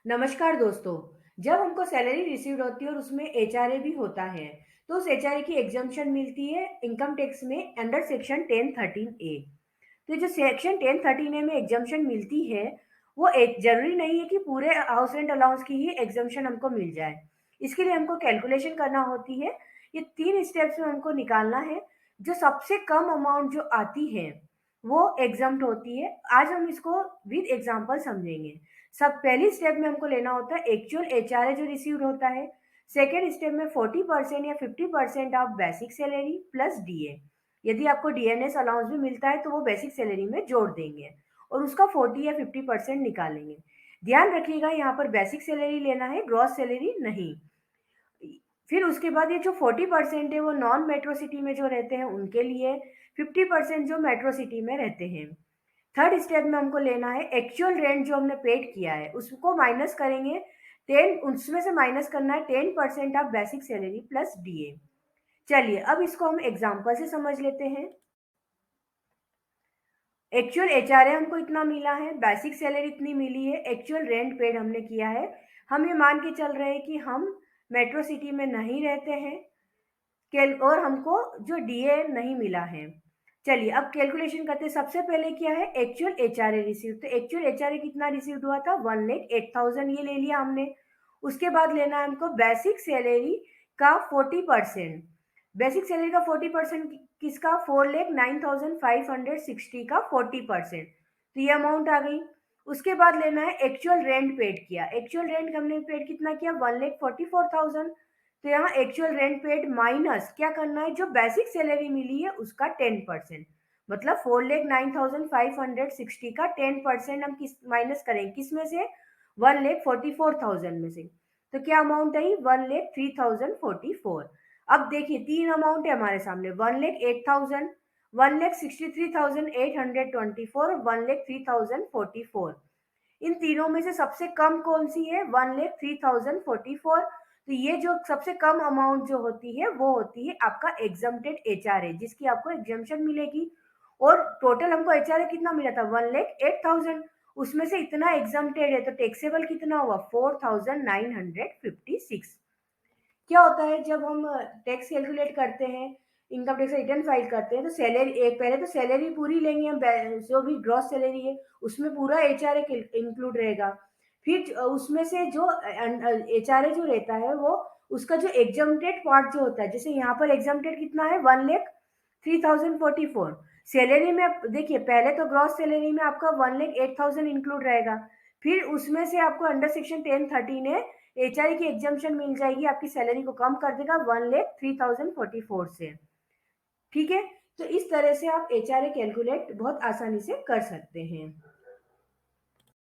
नमस्कार दोस्तों। जब हमको सैलरी रिसीव्ड होती है और उसमें एचआरए भी होता है, तो उस एचआरए की एग्जम्पशन मिलती है इनकम टैक्स में अंडर सेक्शन 1013 ए। तो जो सेक्शन 1013 ए में एग्जम्पशन मिलती है, वो एक जरूरी नहीं है कि पूरे हाउस रेंट अलाउंस की ही एग्जम्पशन हमको मिल जाए। इसके लिए हमको कैलकुलेशन करना होती है। ये 3 स्टेप्स में हमको निकालना है। जो सबसे कम अमाउंट जो आती है, वो एग्जम्प्ट होती है। आज हम इसको विद एग्जांपल समझेंगे। सब पहली स्टेप में हमको लेना होता है एक्चुअल एचआरए जो रिसीव्ड होता है। सेकेंड स्टेप में 40% या 50% of basic salary plus DA. यदि आपको डीएनएस अलाउंस भी मिलता है तो वो बेसिक सैलरी में जोड़ देंगे और उसका 40 या 50% निकालेंगे। ध्यान रखिएगा, यहाँ पर बेसिक सैलरी लेना है, ग्रॉस सैलरी नहीं। फिर उसके बाद ये जो 40% है वो नॉन मेट्रो सिटी में जो रहते हैं उनके लिए, 50% जो मेट्रो सिटी में रहते हैं। थर्ड स्टेप में हमको लेना है एक्चुअल रेंट जो हमने पेड किया है उसको माइनस करेंगे। 10 उसमें से माइनस करना है 10% of basic salary plus DA. चलिए अब इसको हम एग्जांपल से समझ लेते हैं। एक्चुअल एचआरए हमको इतना मिला है, बेसिक सैलरी इतनी मिली है, एक्चुअल रेंट पेड हमने किया है। हम ये मान के चल रहे हैं कि हम मेट्रो सिटी में नहीं रहते हैं और हमको जो डीए नहीं मिला है। चलिए अब कैलकुलेशन करते हैं। सबसे पहले क्या है, एक्चुअल एचआरए रिसीव। तो एक्चुअल एचआरए कितना रिसीव हुआ था, 1,08,000 ये ले लिया हमने। उसके बाद लेना है हमको बेसिक सैलरी का 40%। बेसिक सैलरी का 40% किसका, 4,09,560 का 40%। तो ये अमाउंट आ गई। उसके बाद लेना है एक्चुअल रेंट पेड किया। एक्चुअल रेंट हमने पेड कितना किया, 1,44,000। तो यहाँ एक्चुअल रेंट पेड माइनस क्या करना है, जो बेसिक सैलरी मिली है उसका 10%। मतलब 4,09,560 का 10% हम किस माइनस करेंगे, किस में से, 1,44,000 में से। तो क्या अमाउंट आई, 1,03,044। अब देखिए तीन अमाउंट है हमारे सामने, 1,08,000, 1,63,824 और 1,03,044। इन तीनों में से सबसे कम कौन सी है, 1,03,044। तो ये जो सबसे कम अमाउंट जो होती है वो होती है आपका एग्जम्प्टेड एचआरए, जिसकी आपको एग्जम्पशन मिलेगी। और टोटल हमको एचआरए कितना मिला था, 1,08,000। उसमें से इतना एग्जम्प्टेड है तो टैक्सेबल कितना हुआ, 4,956। क्या होता है जब हम टैक्स कैलकुलेट करते हैं, इनकम टैक्स रिटर्न फाइल करते हैं, तो सैलरी एक पहले तो सैलरी पूरी लेंगे हम, जो भी ग्रॉस सैलरी है उसमें पूरा एचआरए इंक्लूड रहेगा। फिर उसमें से जो एचआरए जो रहता है वो उसका जो एग्जम्प्टेड पार्ट जो होता है, जैसे यहाँ पर एग्जम्प्टेड कितना है, 1,03,044। सैलरी में देखिए पहले तो ग्रॉस सैलरी में आपका 1,08,000 इंक्लूड रहेगा। फिर उसमें से आपको अंडर सेक्शन 1013 है एचआरए की एग्जम्पशन मिल जाएगी, आपकी सैलरी को कम कर देगा 1,03,044 से। ठीक है, तो इस तरह से आप एचआरए कैलकुलेट बहुत आसानी से कर सकते हैं।